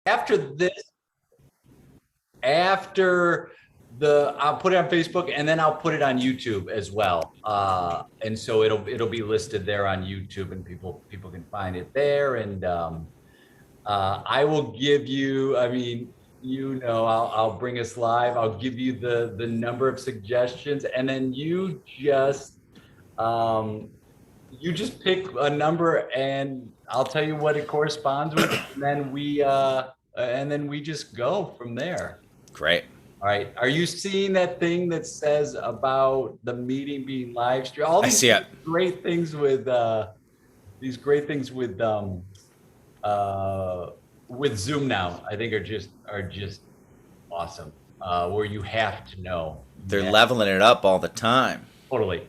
after this, I'll put it on Facebook and then I'll put it on YouTube as well. And so it'll be listed there on YouTube and people can find it there. And I will give you, I mean, I'll bring us live. I'll give you the number of suggestions, and then you just pick a number, and I'll tell you what it corresponds with, and then we just go from there. Great. All right. Are you seeing that thing that says about the meeting being live streamed? All these great things with with Zoom now, I think are just awesome. Where you have to know. They're leveling it up all the time. Totally.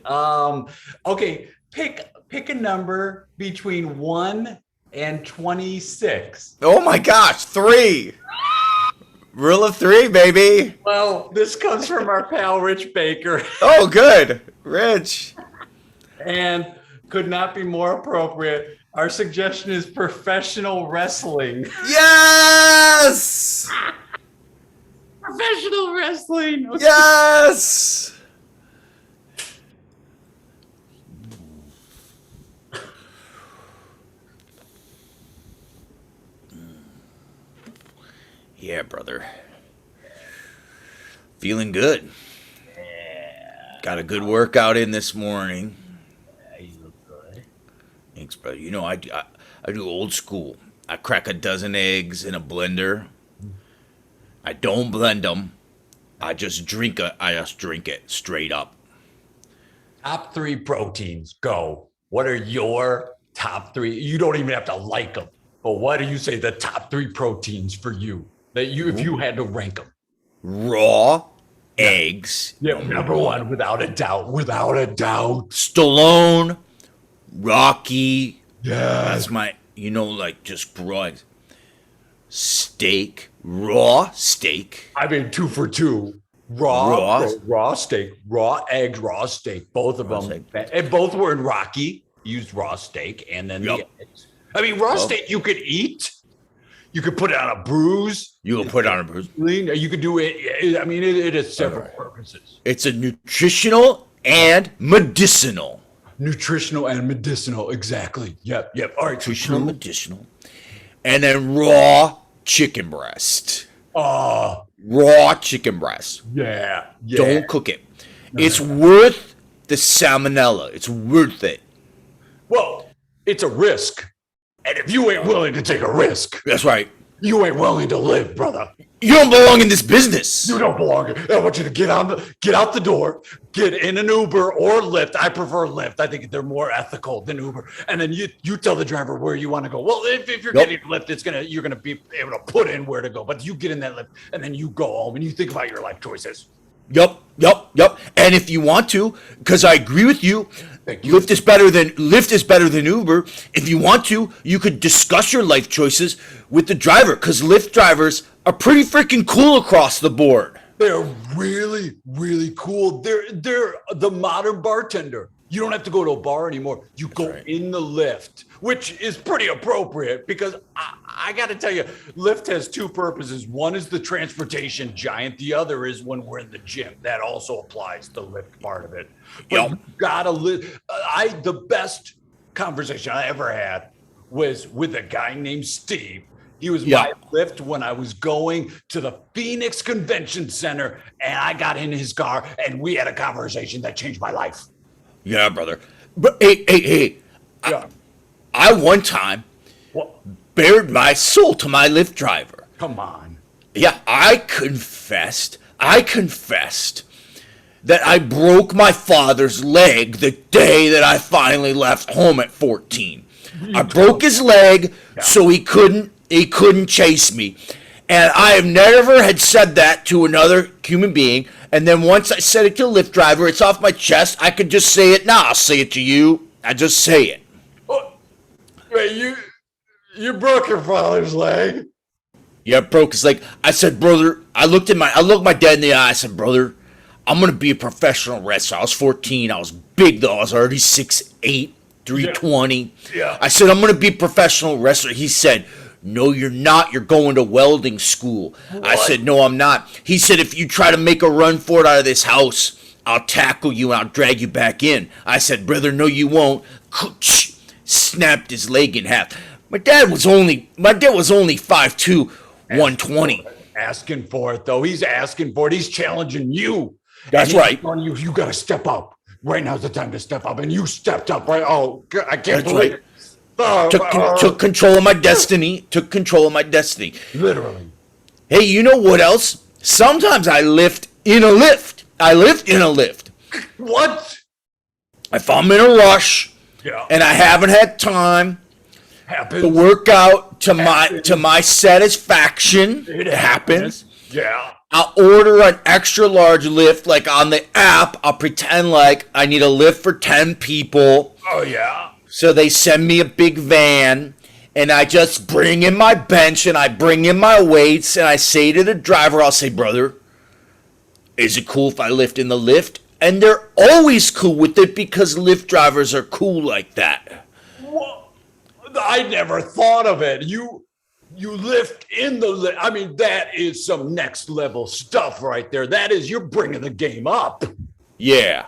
Okay. Pick a number between 1 and 26. Oh my gosh, 3. Rule of 3, baby. Well, this comes from our pal Rich Baker. Oh, good. Rich. And could not be more appropriate. Our suggestion is professional wrestling. Yes! Professional wrestling. Okay. Yes! Yeah, brother. Feeling good. Yeah. Got a good workout in this morning. Yeah, you look good. Thanks, brother. You know, I do old school. I crack a dozen eggs in a blender. I don't blend them. I just drink it straight up. Top 3 proteins. Go. What are your top 3? You don't even have to like them. But what do you say the top 3 proteins for you? That if you had to rank them. Raw eggs. Yeah, number 1, without a doubt. Stallone, Rocky. Yeah. That's my, just raw eggs. Steak, raw steak. I mean, 2 for 2. Raw steak, raw eggs, raw steak. Both of them. And both were in Rocky. Used raw steak and then the eggs. I mean, raw steak you could eat. You could put it on a bruise. You can put it on a bruise. You could do it. I mean, it has several purposes. It's a nutritional and medicinal. Nutritional and medicinal. Exactly. Yep. All right. Nutritional, medicinal. And then raw chicken breast. Raw chicken breast. Yeah. Don't cook it. It's worth the salmonella. It's worth it. Well, it's a risk. And if you ain't willing to take a risk, that's right. You ain't willing to live, brother. You don't belong in this business. You don't belong. I want you to get out the door, get in an Uber or Lyft. I prefer Lyft. I think they're more ethical than Uber. And then you tell the driver where you want to go. Well, if you're getting Lyft, you're gonna be able to put in where to go. But you get in that Lyft and then you go home and you think about your life choices. Yep. And if you want to, because I agree with you, Lyft is better than Uber. If you want to, you could discuss your life choices with the driver, because Lyft drivers are pretty freaking cool across the board. They're really, really cool. They're the modern bartender. You don't have to go to a bar anymore. You go in the Lyft, which is pretty appropriate because I got to tell you, Lyft has 2 purposes. One is the transportation giant. The other is when we're in the gym. That also applies to the Lyft part of it. But you got to live. The best conversation I ever had was with a guy named Steve. He was my Lyft when I was going to the Phoenix Convention Center, and I got in his car, and we had a conversation that changed my life. Yeah, brother. But hey. Yeah. I one time bared my soul to my Lyft driver. Come on. Yeah, I confessed that I broke my father's leg the day that I finally left home at 14. I broke his leg so he couldn't chase me. And I have never had said that to another human being. And then once I said it to a Lyft driver, it's off my chest. I could just say it now. I'll say it to you. I just say it. Oh, wait, you broke your father's leg? Yeah, broke his leg. I said, brother, I looked my dad in the eye. I said, brother, I'm going to be a professional wrestler. I was 14. I was big, though. I was already 6'8", 320. Yeah. I said, I'm going to be a professional wrestler. He said, No, you're not. You're going to welding school. What? I said, no, I'm not. He said, if you try to make a run for it out of this house, I'll tackle you and I'll drag you back in. I said, brother, no, you won't. Snapped his leg in half. My dad was only 5'2", 120. Asking for it, though. He's asking for it. He's challenging you. That's right. You got to step up. Right now's the time to step up. And you stepped up, right? Oh, I can't That's believe right. it. Took control of my destiny. Took control of my destiny. Literally. Hey, you know what else? Sometimes I lift in a lift. What? If I'm in a rush Yeah. and I haven't had time Happens. to work out to my satisfaction, It it happens. Yeah. I'll order an extra large lift, like on the app. I'll pretend like I need a lift for 10 people. Oh, yeah. So they send me a big van, and I just bring in my bench and I bring in my weights, and I say to the driver, I'll say, brother, is it cool if I lift in the lift? And they're always cool with it because lift drivers are cool like that. Whoa. I never thought of it. You lift in the lift. I mean, that is some next level stuff right there. You're bringing the game up. Yeah.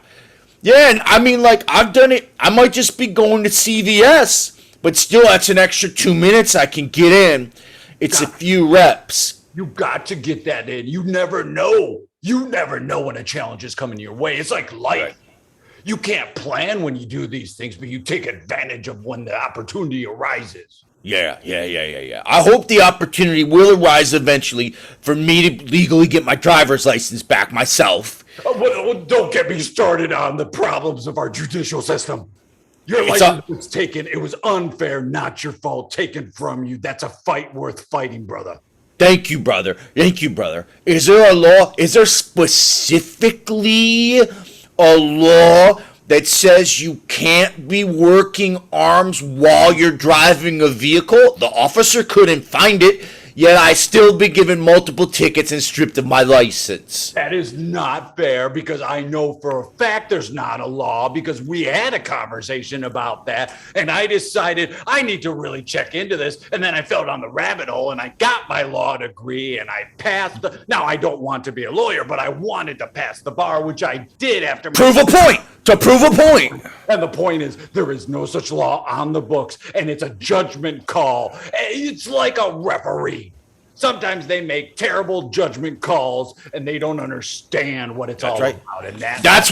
Yeah, and I mean, like, I've done it. I might just be going to CVS, but still, that's an extra 2 minutes I can get in. It's a few reps. You got to get that in. You never know. You never know when a challenge is coming your way. It's like life. Right. You can't plan when you do these things, but you take advantage of when the opportunity arises. Yeah. I hope the opportunity will arise eventually for me to legally get my driver's license back myself. Well, don't get me started on the problems of our judicial system. Your It's license was taken. It was unfair, not your fault, taken from you. That's a fight worth fighting, brother. Thank you, brother. Is there a law? Is there specifically a law that says you can't be working arms while you're driving a vehicle? The officer couldn't find it, yet I still be given multiple tickets and stripped of my license. That is not fair because I know for a fact there's not a law because we had a conversation about that and I decided I need to really check into this. And then I fell down the rabbit hole and I got my law degree and I passed. Now, I don't want to be a lawyer, but I wanted to pass the bar, which I did after. Prove a point. To prove a point. And the point is, there is no such law on the books, and it's a judgment call. It's like a referee. Sometimes they make terrible judgment calls, and they don't understand what it's all right. about. And That's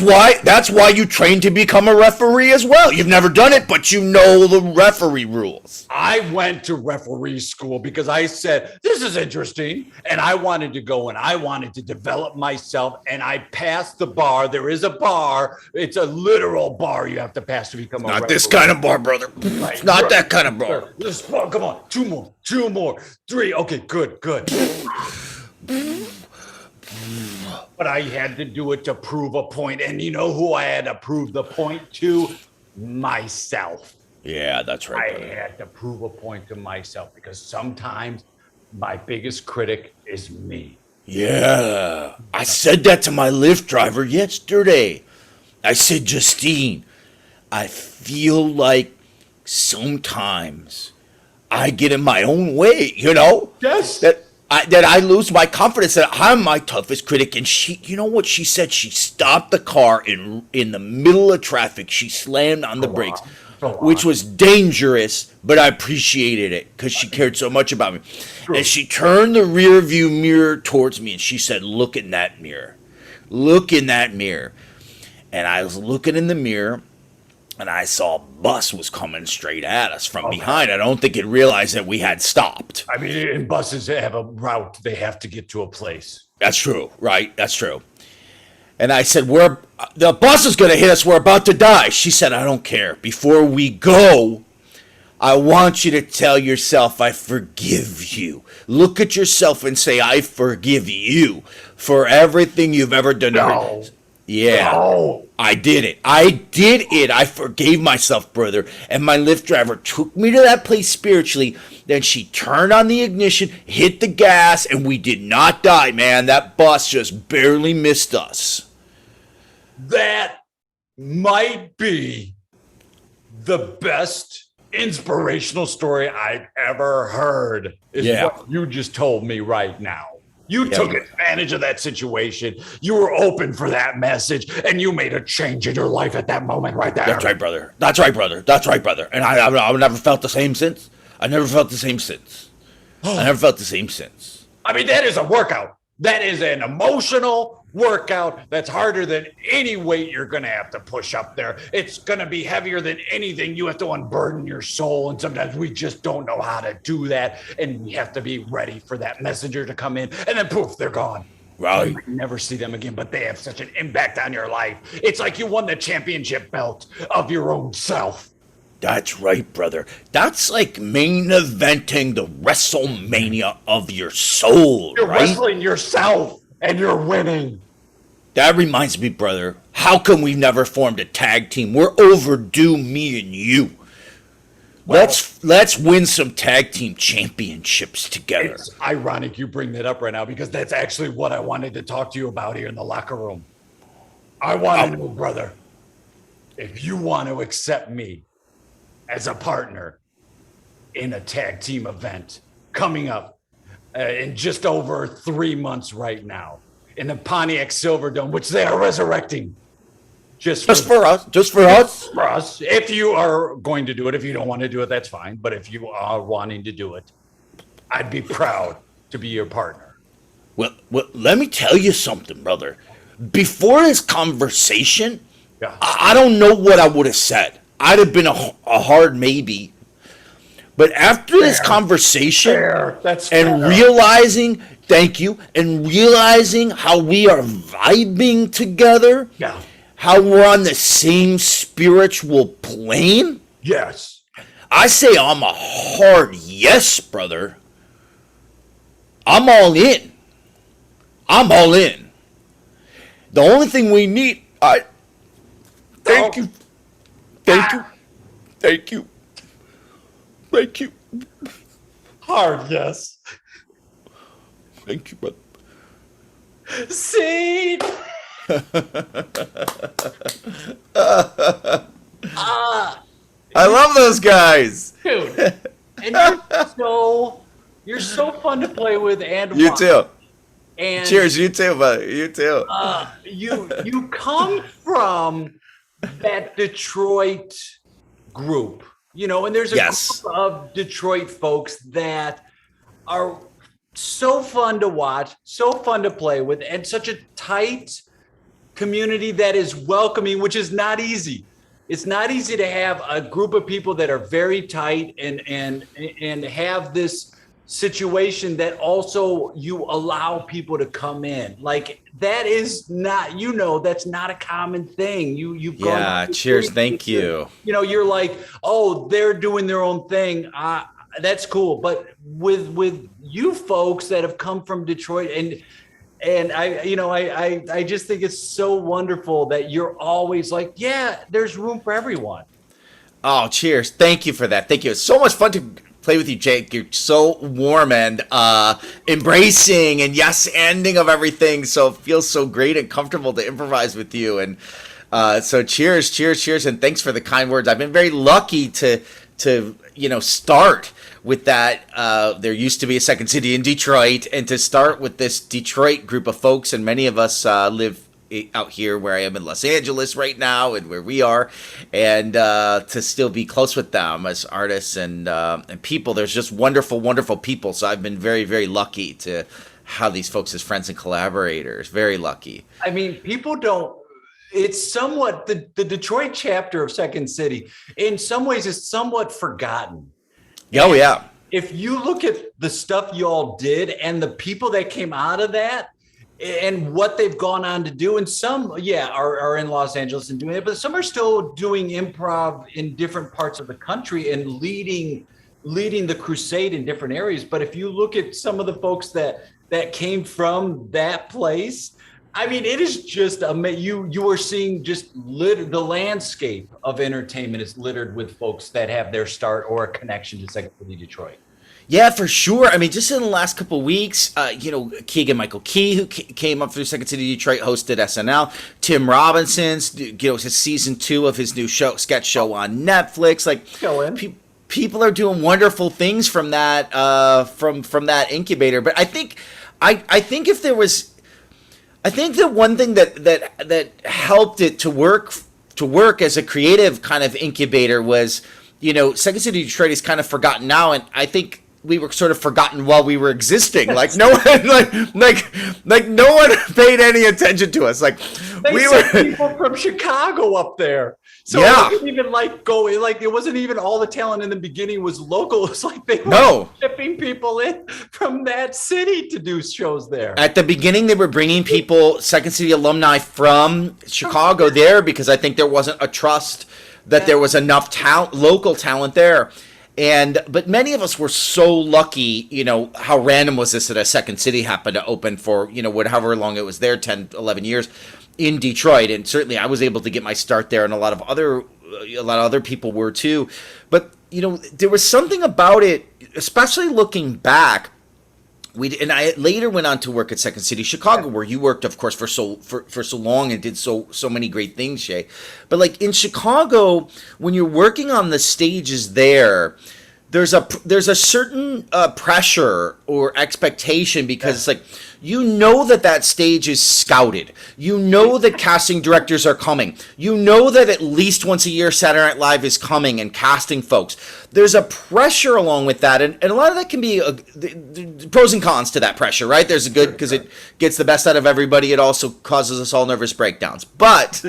why you train to become a referee as well. You've never done it, but you know the referee rules. I went to referee school because I said, this is interesting. And I wanted to go and I wanted to develop myself. And I passed the bar. There is a bar. It's a literal bar you have to pass to become a referee. Not this kind of bar, brother. Right, It's not right. that kind of bar. Come on. Two more. Three. Okay, good. But I had to do it to prove a point. And you know who I had to prove the point to? Myself. Yeah, that's right, I brother. had to prove a point to myself because sometimes my biggest critic is me. Yeah, I said that to my Lyft driver yesterday. I said, Justine, I feel like sometimes I get in my own way, you know? Yes. That I lose my confidence, that I'm my toughest critic. And she, you know what she said? She stopped the car in the middle of traffic. She slammed on the brakes, which was dangerous, but I appreciated it because she cared so much about me. True. And she turned the rear view mirror towards me and she said, look in that mirror. Look in that mirror. And I was looking in the mirror and I saw a bus was coming straight at us from behind. I don't think it realized that we had stopped. I mean, and buses have a route. They have to get to a place. That's true, right? That's true. And I said, the bus is going to hit us. We're about to die. She said, I don't care. Before we go, I want you to tell yourself, I forgive you. Look at yourself and say, I forgive you for everything you've ever done. No. Yeah, No. I did it. I forgave myself, brother. And my Lyft driver took me to that place spiritually. Then she turned on the ignition, hit the gas, and we did not die, man. That bus just barely missed us. That might be the best inspirational story I've ever heard is what you just told me right now. You took advantage of that situation. You were open for that message, and you made a change in your life at that moment right there. That's right, brother. That's right, brother. That's right, brother. And I've never felt the same since. I never felt the same since. I never felt the same since. I mean, that is a workout. That is an emotional workout that's harder than any weight you're going to have to push up there. It's going to be heavier than anything. You have to unburden your soul, and sometimes we just don't know how to do that, and we have to be ready for that messenger to come in, and then poof, they're gone. Right. You might never see them again, but they have such an impact on your life. It's like you won the championship belt of your own self. That's right, brother. That's like main eventing the WrestleMania of your soul, You're right? wrestling yourself, and you're winning. That reminds me, brother. How come we've never formed a tag team? We're overdue, me and you. Well, let's win some tag team championships together. It's ironic you bring that up right now because that's actually what I wanted to talk to you about here in the locker room. I want to know, brother, if you want to accept me as a partner in a tag team event coming up in just over 3 months right now in the Pontiac Silverdome, which they are resurrecting. Just for us. For us. If you are going to do it, if you don't want to do it, that's fine. But if you are wanting to do it, I'd be proud to be your partner. Well, let me tell you something, brother. Before this conversation, I don't know what I would have said. I'd have been a hard maybe. But after this conversation and realizing, thank you, and realizing how we are vibing together, how we're on the same spiritual plane, yes, I say I'm a hard yes, brother. I'm all in. I'm all in. The only thing we need, thank you. Hard yes. Thank you, brother. See? I love those guys. Dude. And you're so fun to play with and you watch. Too. And cheers, you too, buddy. You too. You come from that Detroit group, and there's a group of Detroit folks that are so fun to watch, so fun to play with, and such a tight community that is welcoming, which is not easy. It's not easy to have a group of people that are very tight and have this situation that also you allow people to come in. Like that is not, that's not a common thing. You've gone cheers. Thank you. You're like, oh, they're doing their own thing. That's cool. But with you folks that have come from Detroit and I just think it's so wonderful that you're always like, there's room for everyone. Oh, cheers. Thank you for that. Thank you. It's so much fun to play with you, Jake. You're so warm and embracing and ending of everything. So it feels so great and comfortable to improvise with you. And so cheers. And thanks for the kind words. I've been very lucky to start with that. There used to be a second city in Detroit, and to start with this Detroit group of folks, and many of us live out here where I am in Los Angeles right now and where we are, and to still be close with them as artists and people. There's just wonderful, wonderful people. So I've been very, very lucky to have these folks as friends and collaborators. Very lucky. I mean, people don't, it's somewhat, the Detroit chapter of Second City, in some ways is somewhat forgotten. Oh, yeah. If you look at the stuff you all did and the people that came out of that and what they've gone on to do, and some, are in Los Angeles and doing it, but some are still doing improv in different parts of the country and leading the crusade in different areas. But if you look at some of the folks that came from that place, I mean, it is just amazing. You are seeing just the landscape of entertainment is littered with folks that have their start or a connection to Second City Detroit. Yeah, for sure. I mean, just in the last couple of weeks, Keegan-Michael Key, who came up through Second City Detroit, hosted SNL. Tim Robinson's, his season 2 of his new sketch show on Netflix. Like, people are doing wonderful things from that from that incubator. But I think if there was, I think the one thing that helped it to work as a creative kind of incubator was, Second City Detroit is kind of forgotten now, and I think we were sort of forgotten while we were existing. Like no one, like no one paid any attention to us. Like we were people from Chicago up there, so it wasn't even it wasn't even all the talent in the beginning was local. It's like they were shipping people in from that city to do shows there. At the beginning, they were bringing people, Second City alumni from Chicago there because I think there wasn't a trust that there was enough local talent there. But many of us were so lucky, how random was this that a Second City happened to open for, however long it was there, 10, 11 years in Detroit. And certainly I was able to get my start there, and a lot of other people were too. But, there was something about it, especially looking back. I later went on to work at Second City Chicago, where you worked, of course, for so long and did so many great things, Shay. But like in Chicago, when you're working on the stages there, there's a certain pressure or expectation because it's like that stage is scouted. That casting directors are coming. That at least once a year Saturday Night Live is coming and casting folks. There's a pressure along with that, and a lot of that can be the pros and cons to that pressure, right? There's a good because it gets the best out of everybody. It also causes us all nervous breakdowns. But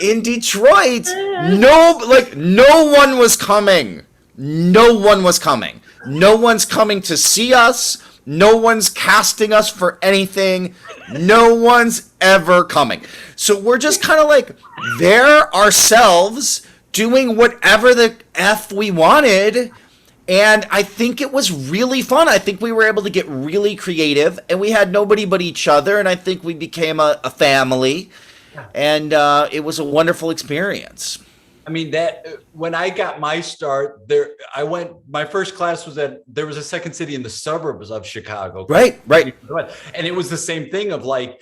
in Detroit, no one was coming. No one was coming. No one's coming to see us. No one's casting us for anything. No one's ever coming. So we're just kind of like there ourselves doing whatever the F we wanted. And I think it was really fun. I think we were able to get really creative, and we had nobody but each other. And I think we became a family, and it was a wonderful experience. I mean, that when I got my start there, my first class was there was a Second City in the suburbs of Chicago. Right. And it was the same thing of like,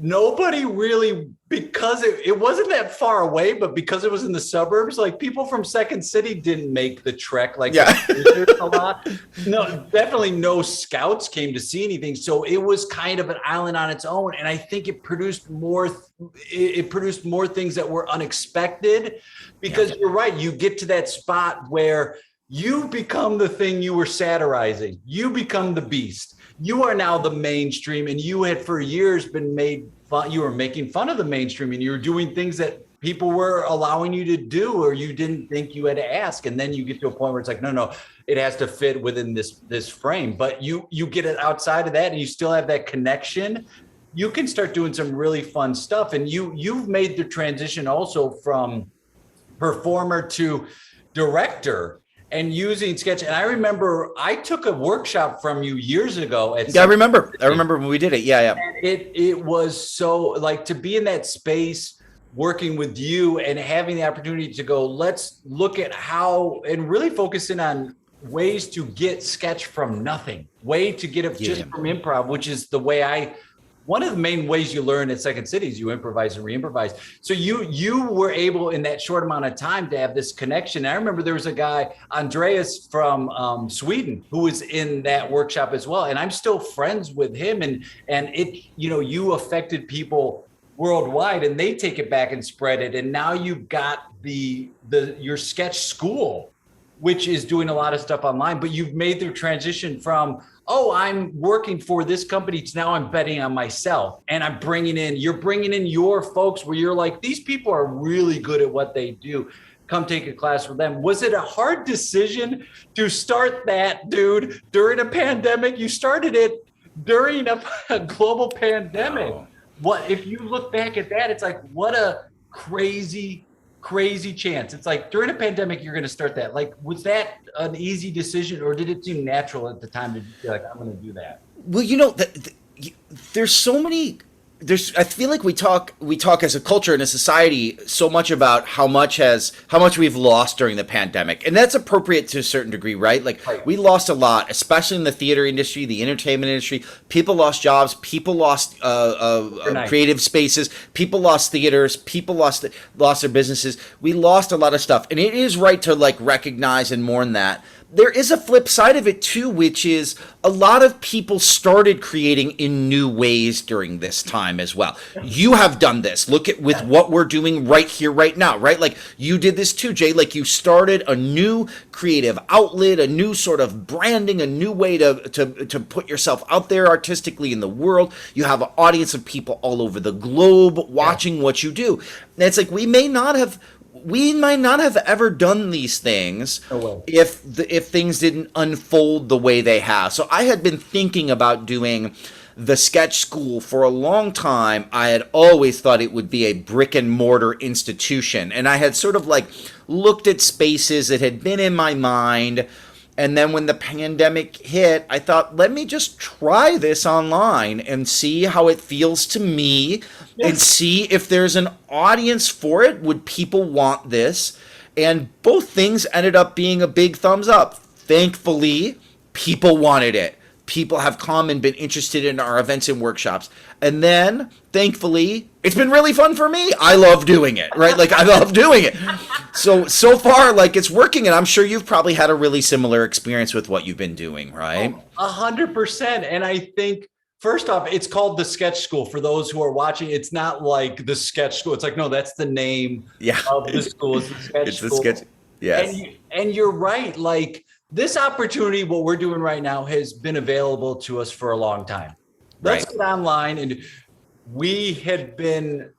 nobody really, because it wasn't that far away, but because it was in the suburbs, like people from Second City didn't make the trek a lot. No, definitely no scouts came to see anything. So it was kind of an island on its own. And I think it produced more things that were unexpected because you're right. You get to that spot where you become the thing you were satirizing. You become the beast. You are now the mainstream, and you had for years been made fun. You were making fun of the mainstream, and you were doing things that people were allowing you to do, or you didn't think you had to ask. And then you get to a point where it's like, no, it has to fit within this frame. But you get it outside of that, and you still have that connection. You can start doing some really fun stuff, and you've made the transition also from performer to director. And using sketch. And I remember I took a workshop from you years ago. I remember when we did it. Yeah. And it was so like to be in that space working with you and having the opportunity to go, let's look at how and really focusing on ways to get sketch from nothing, way to get it just from improv, which is the way one of the main ways you learn at Second City is you improvise and re-improvise. So you were able in that short amount of time to have this connection. I remember there was a guy, Andreas from Sweden, who was in that workshop as well. And I'm still friends with him. And it, you affected people worldwide, and they take it back and spread it. And now you've got your sketch school, which is doing a lot of stuff online, but you've made the transition from, I'm working for this company to now I'm betting on myself, and you're bringing in your folks where you're like, these people are really good at what they do. Come take a class with them. Was it a hard decision to start that, dude, during a pandemic? You started it during a global pandemic. What, if you look back at that, it's like, what a crazy chance. It's like during a pandemic, you're going to start that. Like, was that an easy decision, or did it seem natural at the time to be like, I'm going to do that? Well, there's so many I feel like we talk as a culture and a society so much about how much we've lost during the pandemic, and that's appropriate to a certain degree, right? Like we lost a lot, especially in the theater industry, the entertainment industry. People lost jobs, people lost creative spaces, people lost theaters, people lost their businesses. We lost a lot of stuff, and it is right to like recognize and mourn that. There is a flip side of it too, which is a lot of people started creating in new ways during this time as well. You have done this. Look at with what we're doing right here, right now, right? Like you did this too, Jay. Like you started a new creative outlet, a new sort of branding, a new way to put yourself out there artistically in the world. You have an audience of people all over the globe watching what you do. And it's like we might not have ever done these things if things didn't unfold the way they have. So I had been thinking about doing the sketch school for a long time. I had always thought it would be a brick and mortar institution, and I had sort of like looked at spaces that had been in my mind. And then when the pandemic hit, I thought, let me just try this online and see how it feels to me and see if there's an audience for it. Would people want this? And both things ended up being a big thumbs up. Thankfully, people wanted it. People have come and been interested in our events and workshops. And then, thankfully, it's been really fun for me. I love doing it, right? Like, I love doing it. So far, like, it's working, and I'm sure you've probably had a really similar experience with what you've been doing, right? 100%. And I think, first off, it's called the Sketch School. For those who are watching, it's not like the Sketch School. It's like, no, that's the name of the school. It's the Sketch School. The sketch, yes. And you're right. Like, this opportunity, what we're doing right now, has been available to us for a long time. Let's get online. And we didn't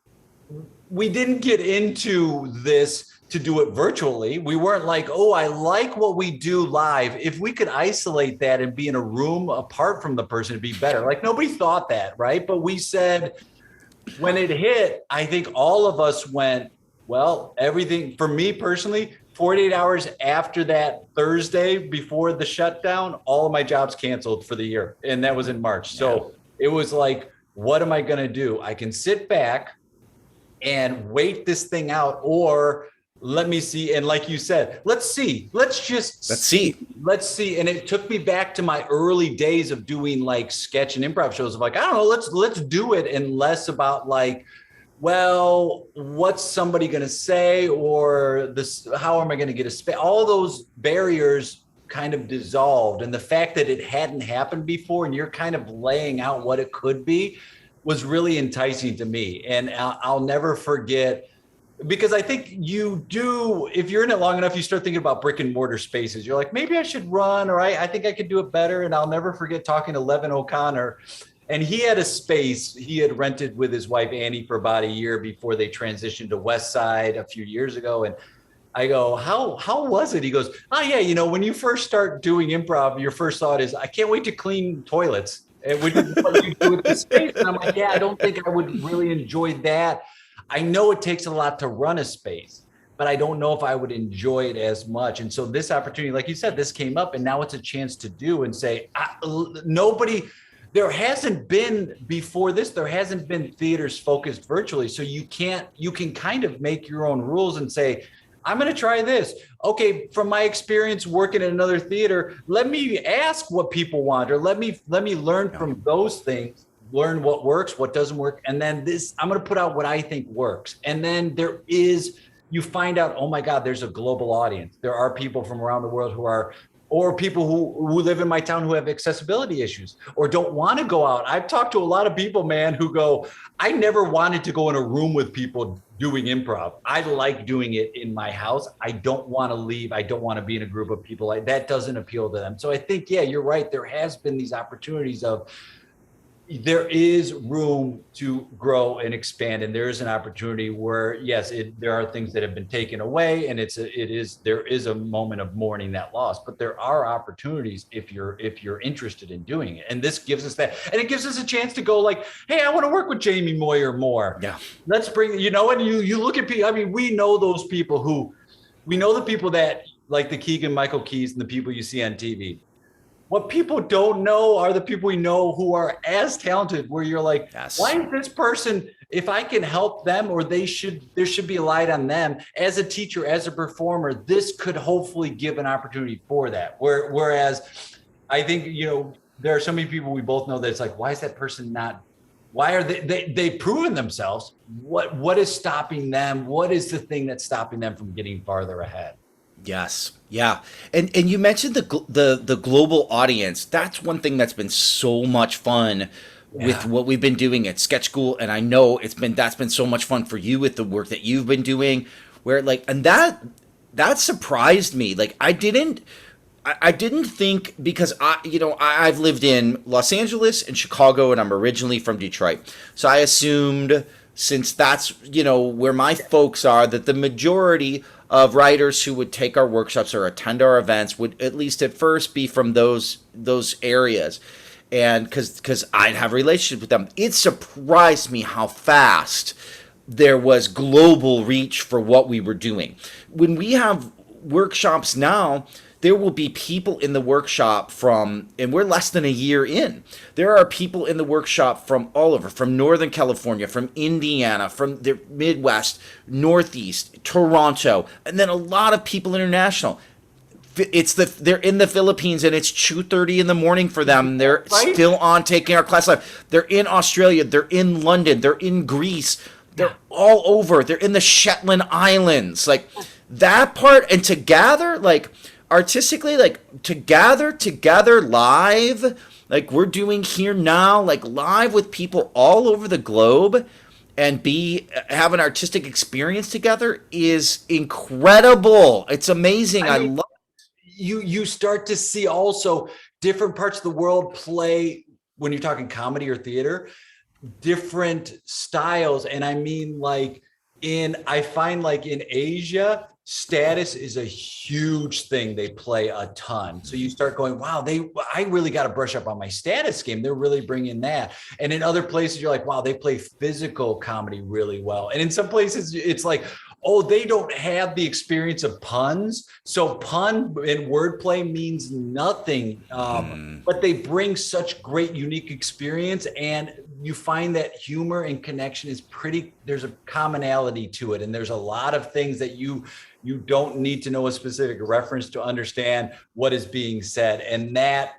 get into this to do it virtually. We weren't like, oh, I like what we do live. If we could isolate that and be in a room apart from the person, it'd be better. Like nobody thought that, right? But we said, when it hit, I think all of us went, well, everything, for me personally, 48 hours after that Thursday before the shutdown, all of my jobs canceled for the year. And that was in March. So it was like, what am I going to do? I can sit back and wait this thing out, or let me see. And like you said, let's see. Let's see. And it took me back to my early days of doing like sketch and improv shows of like, I don't know, let's do it, and less about like, well, what's somebody going to say, or this, how am I going to get a space? All those barriers kind of dissolved. And the fact that it hadn't happened before and you're kind of laying out what it could be was really enticing to me. And I'll never forget, because I think you do, if you're in it long enough, you start thinking about brick and mortar spaces. You're like, maybe I should run, or I think I could do it better. And I'll never forget talking to Levin O'Connor. And he had a space he had rented with his wife, Annie, for about a year before they transitioned to West Side a few years ago. And I go, how was it? He goes, oh, yeah, you know, when you first start doing improv, your first thought is, I can't wait to clean toilets. And what you do with the space? And I'm like, yeah, I don't think I would really enjoy that. I know it takes a lot to run a space, but I don't know if I would enjoy it as much. And so this opportunity, like you said, this came up, and now it's a chance to do and say, there hasn't been before this, there hasn't been theaters focused virtually. So you can kind of make your own rules and say, I'm going to try this. Okay, from my experience working in another theater, let me ask what people want, or let me learn from those things, learn what works, what doesn't work. And then I'm going to put out what I think works. And then you find out, oh my God, there's a global audience. There are people from around the world or people who live in my town who have accessibility issues or don't want to go out. I've talked to a lot of people, man, who go, I never wanted to go in a room with people doing improv. I like doing it in my house. I don't want to leave. I don't want to be in a group of people. That doesn't appeal to them. So I think, yeah, you're right. There has been these opportunities of, there is room to grow and expand, and there is an opportunity where, yes, there are things that have been taken away, and there is a moment of mourning that loss. But there are opportunities if you're interested in doing it, and this gives us that, and it gives us a chance to go like, hey, I want to work with Jamie Moyer more. Yeah, let's bring, and you look at people. I mean, we know those people we know the people that like the Keegan Michael Keys and the people you see on TV. what people don't know are the people we know who are as talented, where you're like, Yes. why is this person, if I can help them, or there should be a light on them as a teacher, as a performer, this could hopefully give an opportunity for that. Whereas I think, there are so many people we both know that it's like, why is that person not, why are they've proven themselves? What is stopping them? What is the thing that's stopping them from getting farther ahead? Yes. Yeah. And you mentioned the global audience. That's one thing that's been so much fun with Yeah. what we've been doing at Sketch School, and I know that's been so much fun for you with the work that you've been doing, where like, and that surprised me. Like I didn't think, because I've lived in Los Angeles and Chicago, and I'm originally from Detroit. So I assumed, since that's, where my folks are, that the majority of writers who would take our workshops or attend our events would, at least at first, be from those areas. And because I'd have relationships with them, it surprised me how fast there was global reach for what we were doing. When we have workshops now, there will be people in the workshop and we're less than a year in. There are people in the workshop from all over, from Northern California, from Indiana, from the Midwest, Northeast, Toronto, and then a lot of people international. They're in the Philippines and it's 2:30 in the morning for them. They're Right? still on taking our class live. They're in Australia. They're in London. They're in Greece. They're all over. They're in the Shetland Islands. Like that part, and to gather, like artistically, like to gather together live, like we're doing here now, like live with people all over the globe, and have an artistic experience together is incredible. It's amazing. I I mean, love. you start to see also different parts of the world play, when you're talking comedy or theater, different styles. And I mean, like I find like in Asia, status is a huge thing. They play a ton. So you start going, wow, I really got to brush up on my status game. They're really bringing that. And in other places, you're like, wow, they play physical comedy really well. And in some places, it's like, oh, they don't have the experience of puns. So pun and wordplay means nothing. But they bring such great, unique experience. And you find that humor and connection there's a commonality to it. And there's a lot of things that you don't need to know a specific reference to understand what is being said. And that,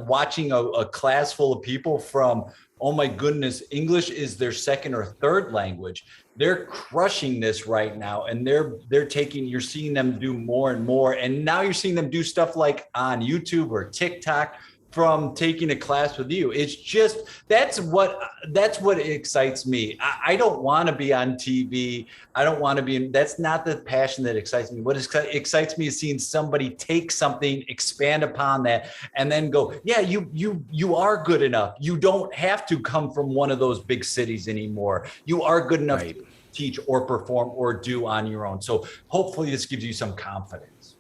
watching a class full of people from, oh my goodness, English is their second or third language. They're crushing this right now. And you're seeing them do more and more. And now you're seeing them do stuff like on YouTube or TikTok from taking a class with you. It's just, that's what excites me. I don't want to be on TV. I don't want to be that's not the passion that excites me. What excites me is seeing somebody take something, expand upon that, and then go, yeah, you are good enough. You don't have to come from one of those big cities anymore. You are good enough to teach or perform or do on your own. So hopefully this gives you some confidence.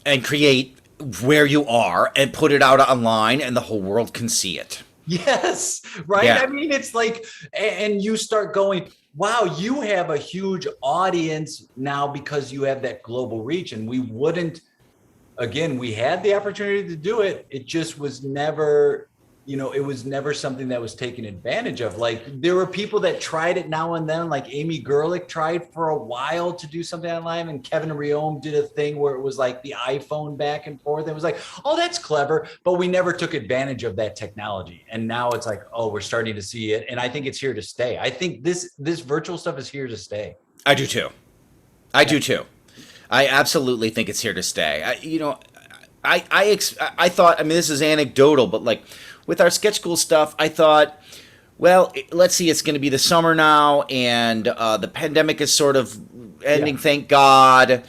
And create where you are and put it out online and the whole world can see it. Yes, right. Yeah. I mean, it's like, and you start going, wow, you have a huge audience now because you have that global reach. And we had the opportunity to do it. It just was never, it was never something that was taken advantage of. Like there were people that tried it now and then, like Amy Gerlich tried for a while to do something online, and Kevin Riome did a thing where it was like the iPhone back and forth. It was like, oh, that's clever, but we never took advantage of that technology. And now it's like, oh, we're starting to see it. And I think it's here to stay. I think this virtual stuff is here to stay. I do too. I absolutely think it's here to stay. I thought, I mean, this is anecdotal, but like with our sketch school stuff, I thought, well, let's see, it's going to be the summer now, and the pandemic is sort of ending, thank God.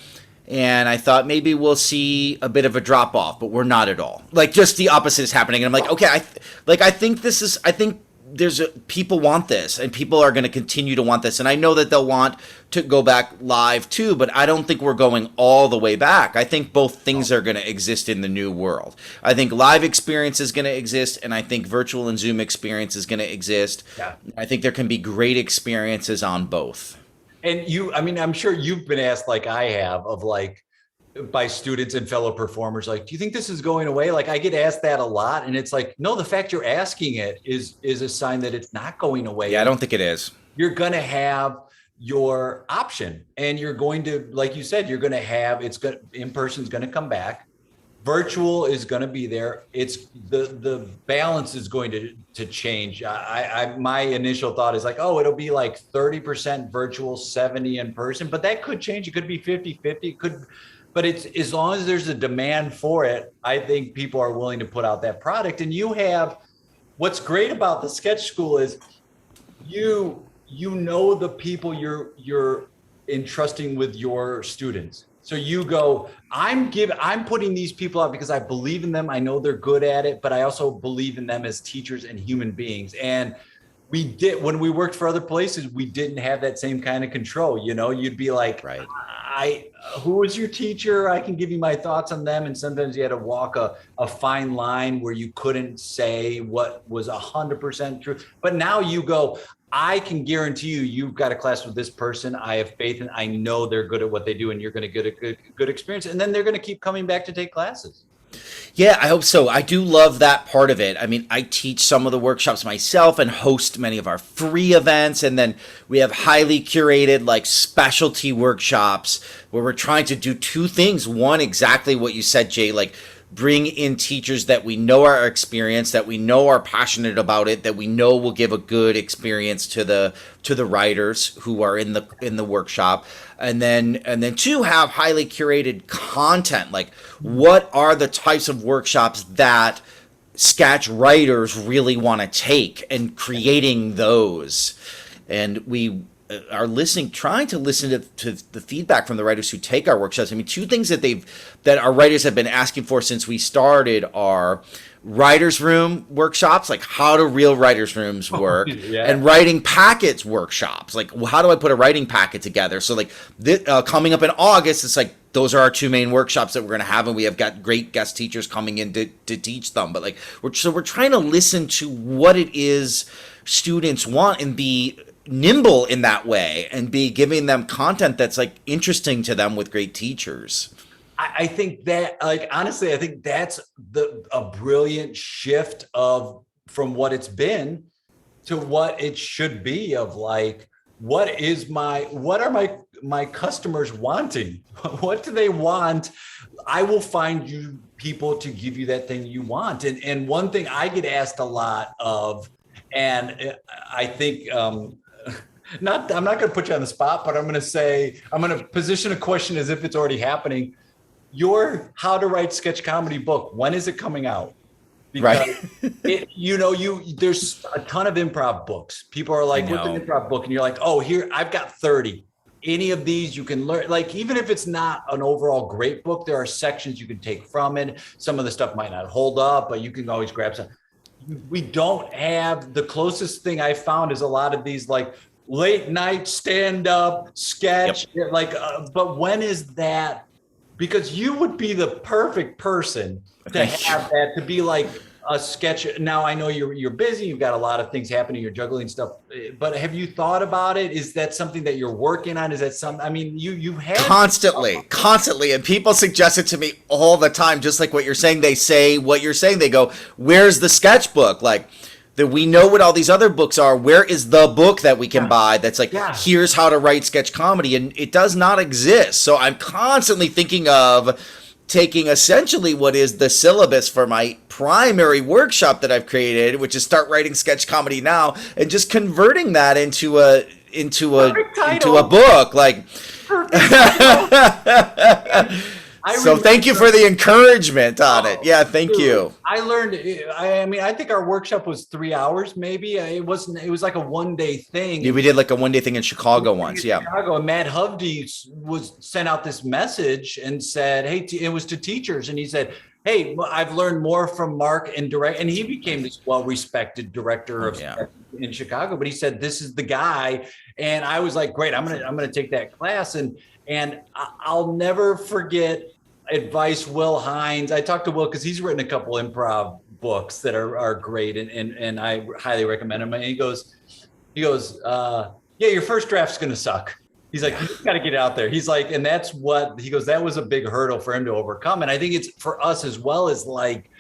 And I thought maybe we'll see a bit of a drop off, but we're not at all. Like just the opposite is happening. And I'm like, okay, I think people want this, and people are going to continue to want this. And I know that they'll want to go back live too, but I don't think we're going all the way back. I think both things are going to exist in the new world. I think live experience is going to exist, and I think virtual and Zoom experience is going to exist. Yeah. I think there can be great experiences on both. And I'm sure you've been asked, like I have, of like, by students and fellow performers, like, do you think this is going away? Like, I get asked that a lot, and it's like, no, the fact you're asking it is a sign that it's not going away. Yeah, I don't think it is. You're going to have your option, and you're going to, like you said, you're going to have, in person is going to come back. Virtual is going to be there. It's the balance is going to change. My initial thought is like, oh, it'll be like 30% virtual, 70 in person, but that could change. It could be 50-50. It could, but it's, as long as there's a demand for it, I think people are willing to put out that product. And you have, what's great about the sketch school is you know the people you're entrusting with your students. So you go, I'm putting these people out because I believe in them. I know they're good at it, but I also believe in them as teachers and human beings. And when we worked for other places, we didn't have that same kind of control. You know, you'd be like, right. Who was your teacher? I can give you my thoughts on them. And sometimes you had to walk a fine line where you couldn't say what was 100% true. But now you go, I can guarantee you've got a class with this person. I have faith in, I know they're good at what they do, and you're going to get a good experience. And then they're going to keep coming back to take classes. Yeah, I hope so. I do love that part of it. I mean, I teach some of the workshops myself and host many of our free events. And then we have highly curated, like, specialty workshops where we're trying to do two things. One, exactly what you said, Jay, like, bring in teachers that we know are experienced, that we know are passionate about it, that we know will give a good experience to the writers who are in the workshop, and then two, have highly curated content. Like, what are the types of workshops that sketch writers really want to take, and creating those. And we are trying to listen to the feedback from the writers who take our workshops. I mean, two things that our writers have been asking for since we started are writers' room workshops, like how do real writers' rooms work, and writing packets workshops, like how do I put a writing packet together? So like coming up in August, it's like those are our two main workshops that we're going to have, and we have got great guest teachers coming in to teach them. But like we're trying to listen to what it is students want and be nimble in that way, and be giving them content that's like interesting to them with great teachers. I think that, like, honestly, I think that's a brilliant shift from what it's been to what it should be, of like, what are my customers wanting? What do they want? I will find you people to give you that thing you want. And one thing I get asked a lot of, and I think, I'm not going to put you on the spot, but I'm going to position a question as if it's already happening. Your How to Write Sketch Comedy book, when is it coming out? Because there's a ton of improv books. People are like, what's an improv book? And you're like, oh, here, I've got 30. Any of these you can learn. Like, even if it's not an overall great book, there are sections you can take from it. Some of the stuff might not hold up, but you can always grab some. We don't have, the closest thing I found is a lot of these like late night stand-up sketch. Yep. But when is that? Because you would be the perfect person to have that, to be like a sketch. Now, I know you're busy, you've got a lot of things happening, you're juggling stuff, but have you thought about it? Is that something that you're working on? Is that something, I mean, you have constantly, and people suggest it to me all the time, just like what you're saying. They say what you're saying, they go, where's the sketchbook? Like, that we know what all these other books are. Where is the book that we can buy that's like, here's how to write sketch comedy? And it does not exist. So I'm constantly thinking of taking essentially what is the syllabus for my primary workshop that I've created, which is Start Writing Sketch Comedy Now, and just converting that into a book. Like, so thank you for the encouragement on it. Yeah, thank you. I learned, I think our workshop was 3 hours, maybe. It was like a one-day thing. Yeah, we did like a one-day thing in Chicago once, Chicago, and Matt Hovde sent out this message and said, hey, it was to teachers. And he said, hey, I've learned more from Mark and he became this well-respected director in Chicago. But he said, this is the guy. And I was like, great, I'm gonna take that class. And I'll never forget advice Will Hines. I talked to Will because he's written a couple improv books that are great, and I highly recommend them. And he goes, yeah, your first draft's gonna suck. He's like, you just got to get out there. He's like, and that's what he goes, that was a big hurdle for him to overcome. And I think it's for us as well as like,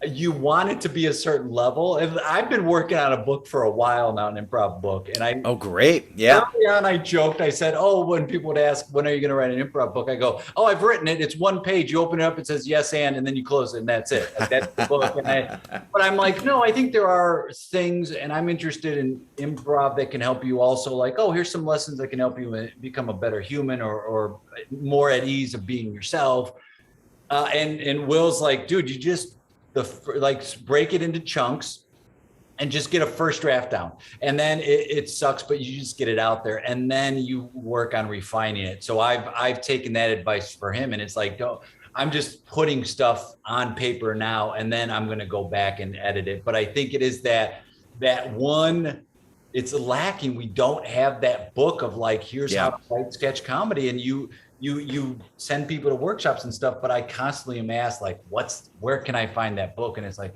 you want it to be a certain level. And I've been working on a book for a while now, an improv book. And oh, great. Yeah. Early on, I joked. I said, oh, when people would ask, when are you going to write an improv book? I go, oh, I've written it. It's one page. You open it up, it says yes, and then you close it, and that's it. Like, that's the book. But I'm like, no, I think there are things, and I'm interested in improv that can help you also. Like, oh, here's some lessons that can help you become a better human or more at ease of being yourself. And Will's like, dude, you just break it into chunks and just get a first draft down. And then it sucks, but you just get it out there and then you work on refining it. So I've taken that advice for him, and it's like, I'm just putting stuff on paper now, and then I'm going to go back and edit it. But I think it is that one, it's lacking. We don't have that book of like, here's how to write sketch comedy. And you send people to workshops and stuff, but I constantly am asked like, where can I find that book? And it's like,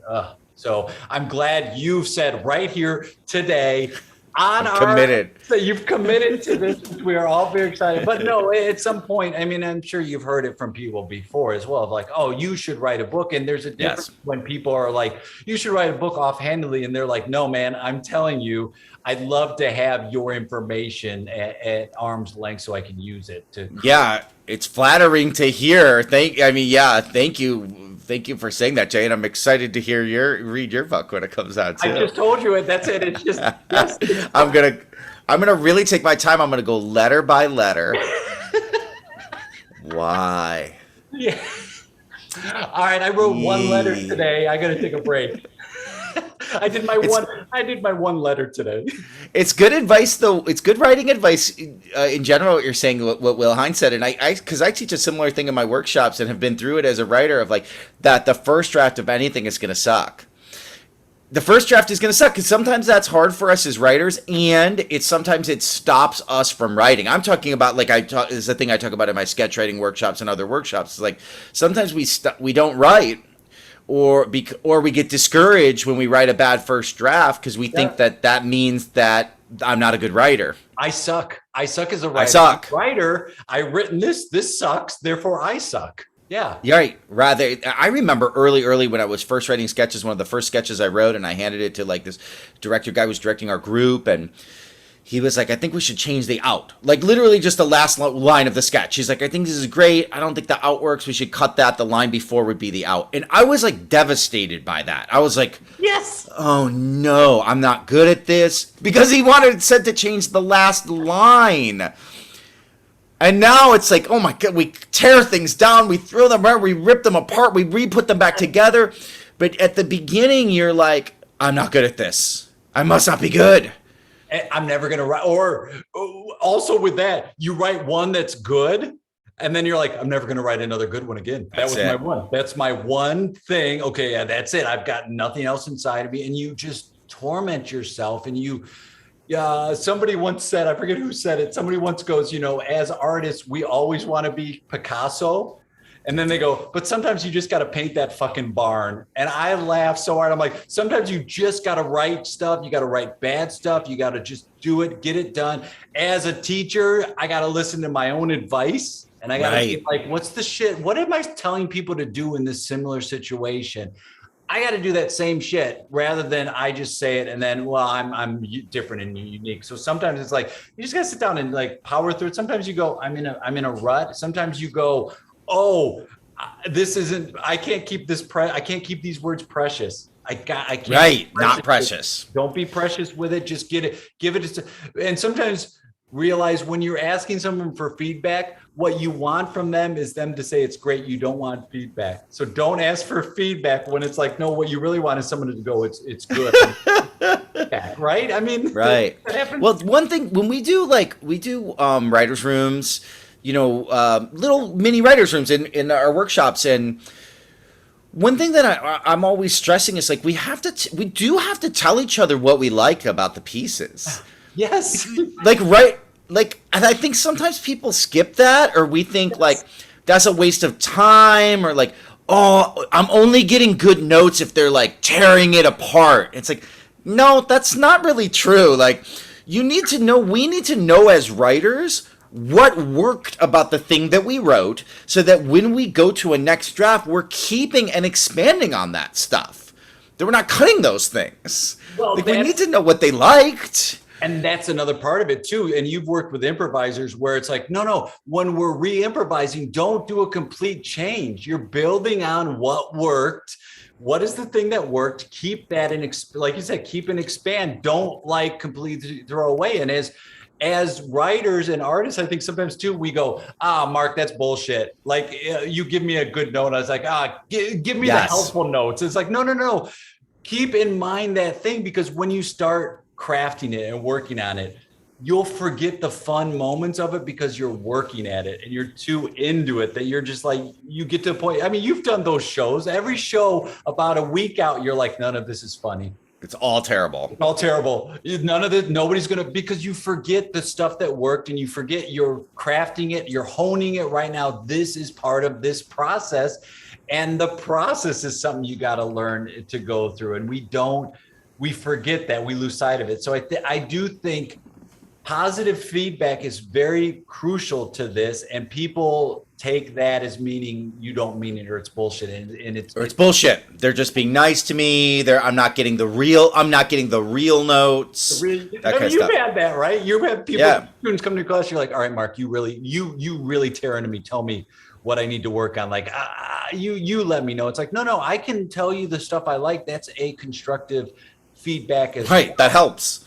so I'm glad you've said right here today committed. So you've committed to this. We are all very excited, but no, at some point, I mean, I'm sure you've heard it from people before as well, of like, oh, you should write a book. And there's a difference when people are like, you should write a book offhandedly. And they're like, no, man, I'm telling you, I'd love to have your information at arm's length so I can use it to. Yeah, it's flattering to hear. Thank you. Thank you for saying that, Jay. And I'm excited to read your book when it comes out too. I just told you it. That's it. It's just yes. I'm gonna really take my time. I'm gonna go letter by letter. Why? Yeah. All right. I wrote one letter today. I gotta take a break. I did my one letter today. It's good advice, though. It's good writing advice in general. What you're saying, what Will Hines said, and because I teach a similar thing in my workshops and have been through it as a writer of like that. The first draft of anything is going to suck. The first draft is going to suck because sometimes that's hard for us as writers, and sometimes it stops us from writing. I'm talking about like this is the thing I talk about in my sketch writing workshops and other workshops. It's like sometimes we don't write. Or we get discouraged when we write a bad first draft because we think that means that I'm not a good writer. I suck as a writer. I suck. Writer, I've written this sucks, therefore I suck. Yeah. You're right. I remember early when I was first writing sketches, one of the first sketches I wrote, and I handed it to like this director guy who was directing our group, and he was like, I think we should change the out. Like literally just the last line of the sketch. He's like, I think this is great. I don't think the out works. We should cut that. The line before would be the out. And I was like devastated by that. I was like, yes. Oh no, I'm not good at this. Because he said to change the last line. And now it's like, oh my God, we tear things down. We throw them around. We rip them apart. We re-put them back together. But at the beginning, you're like, I'm not good at this. I must not be good. I'm never going to write. Or also with that, you write one that's good, and then you're like, I'm never going to write another good one again. My one. That's my one thing. Okay, yeah, that's it. I've got nothing else inside of me. And you just torment yourself. And somebody once said, I forget who said it. Somebody once goes, as artists, we always want to be Picasso. And then they go, but sometimes you just got to paint that fucking barn. And I laugh so hard. I'm like, sometimes you just got to write stuff. You got to write bad stuff. You got to just do it, get it done. As a teacher, I got to listen to my own advice. And I got to be like, what's the shit? What am I telling people to do in this similar situation? I got to do that same shit rather than I just say it and then, well, I'm different and unique. So sometimes it's like, you just got to sit down and like power through it. Sometimes you go, I'm in a rut. Sometimes you go, oh, I can't keep this. I can't keep these words precious. I can't. Right. Not precious. Don't be precious with it. Just give it. And sometimes realize when you're asking someone for feedback, what you want from them is them to say it's great. You don't want feedback. So don't ask for feedback when it's like, no, what you really want is someone to go, it's good. Right. I mean, right. Well, one thing when we do writers' rooms, little mini writers' rooms in our workshops. And one thing that I'm always stressing is like, we do have to tell each other what we like about the pieces. Yes. And I think sometimes people skip that, or we think like that's a waste of time, or like, oh, I'm only getting good notes if they're like tearing it apart. It's like, no, that's not really true. Like we need to know as writers what worked about the thing that we wrote so that when we go to a next draft, we're keeping and expanding on that stuff. That we're not cutting those things. Well, like, we need to know what they liked. And that's another part of it too. And you've worked with improvisers where it's like, no, when we're re-improvising, don't do a complete change. You're building on what worked. What is the thing that worked? Keep that and like you said, keep and expand. Don't like completely throw away. And as writers and artists, I think sometimes too, we go, Mark, that's bullshit. Like, you give me a good note. I was like, give me the helpful notes. It's like, no. Keep in mind that thing, because when you start crafting it and working on it, you'll forget the fun moments of it because you're working at it and you're too into it that you're just like, you get to a point. I mean, you've done those shows. Every show about a week out, you're like, none of this is funny. It's all terrible. It's all terrible. None of it. Nobody's going to, because you forget the stuff that worked and you forget you're crafting it. You're honing it right now. This is part of this process. And the process is something you got to learn to go through. And we forget that, we lose sight of it. So I do think positive feedback is very crucial to this, and people take that as meaning you don't mean it, or it's bullshit, and it's bullshit. They're just being nice to me. I'm not getting the real notes. You've had that, right? You've had students come to class. You're like, all right, Mark, you really tear into me. Tell me what I need to work on. Like, you let me know. It's like, no, I can tell you the stuff I like. That's a constructive feedback as right. That helps.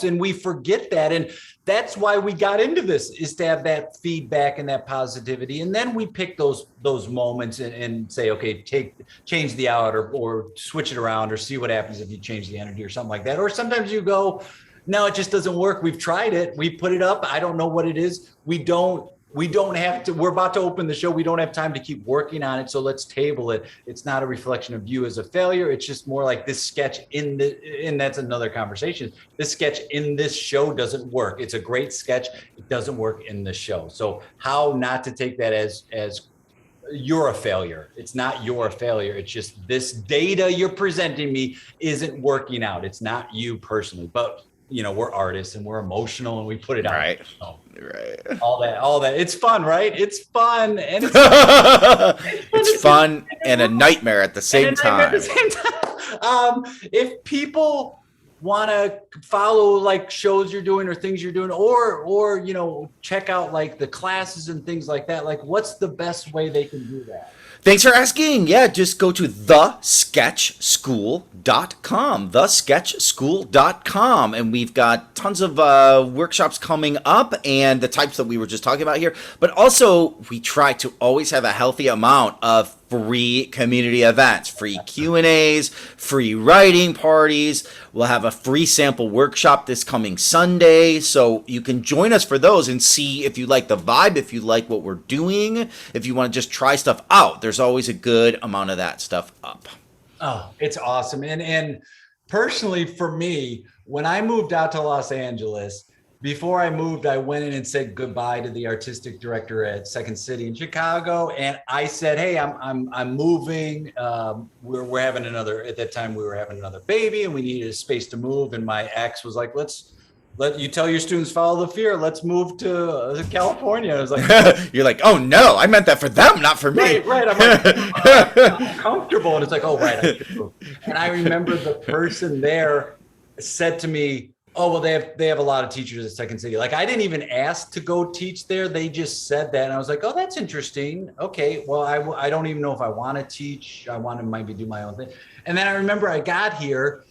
And we forget that. And that's why we got into this, is to have that feedback and that positivity. And then we pick those moments and say, okay, change the out or switch it around, or see what happens if you change the energy or something like that. Or sometimes you go, no, it just doesn't work. We've tried it. We put it up. I don't know what it is. We don't have to, we're about to open the show. We don't have time to keep working on it. So let's table it. It's not a reflection of you as a failure. It's just more like this sketch and that's another conversation. This sketch in this show doesn't work. It's a great sketch. It doesn't work in the show. So how not to take that as you're a failure. It's not your failure. It's just this data you're presenting me isn't working out. It's not you personally, but we're artists and we're emotional and we put it out. Right. So, right. All that. It's fun, right? It's fun. And it's fun and a nightmare at the same time. If people want to follow like shows you're doing or things you're doing, or check out like the classes and things like that, like what's the best way they can do that? Thanks for asking. Yeah, just go to thesketchschool.com, thesketchschool.com, and we've got tons of workshops coming up and the types that we were just talking about here. But also, we try to always have a healthy amount of free community events, free Q&As, free writing parties. We'll have a free sample workshop this coming Sunday, so you can join us for those and see if you like the vibe, if you like what we're doing, if you want to just try stuff out. There's always a good amount of that stuff up. Oh, it's awesome. And personally, for me, when I moved out to Los Angeles, before I moved, I went in and said goodbye to the artistic director at Second City in Chicago. And I said, hey, I'm moving. We're having at that time we were having another baby and we needed a space to move. And my ex was like, let you tell your students follow the fear. Let's move to California. I was like, you're like, oh no, I meant that for them, not for me. Right. I'm like, I'm comfortable. And it's like, oh, right. I should move. And I remember the person there said to me, oh, well, they have a lot of teachers at Second City. Like, I didn't even ask to go teach there. They just said that. And I was like, oh, that's interesting. Okay, well, I don't even know if I want to teach. I want to maybe do my own thing. And then I remember I got here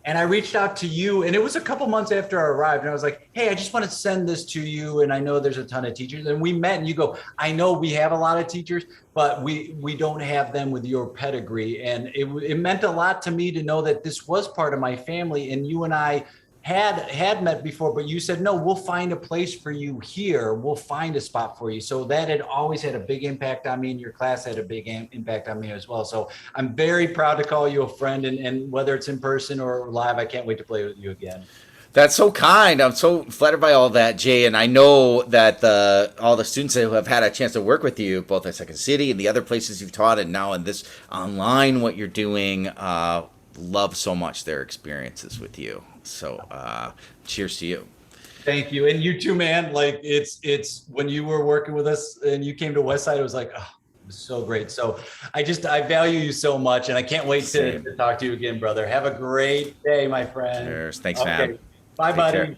and I reached out to you, and it was a couple months after I arrived. And I was like, hey, I just want to send this to you. And I know there's a ton of teachers. And we met and you go, I know we have a lot of teachers, but we don't have them with your pedigree. And it meant a lot to me to know that this was part of my family. And you and I had met before, but you said, no, we'll find a place for you here. We'll find a spot for you. So that had always had a big impact on me, and your class had a big impact on me as well. So I'm very proud to call you a friend, and whether it's in person or live, I can't wait to play with you again. That's so kind. I'm so flattered by all that, Jay. And I know that all the students who have had a chance to work with you, both at Second City and the other places you've taught, and now in this online, what you're doing, love so much their experiences with you. So cheers to you. Thank you. And you too, man. Like it's when you were working with us and you came to Westside, it was like, oh, it was so great. So I value you so much, and I can't wait to talk to you again, brother. Have a great day, my friend. Cheers. Thanks, Okay. fam. Bye, Take buddy. care.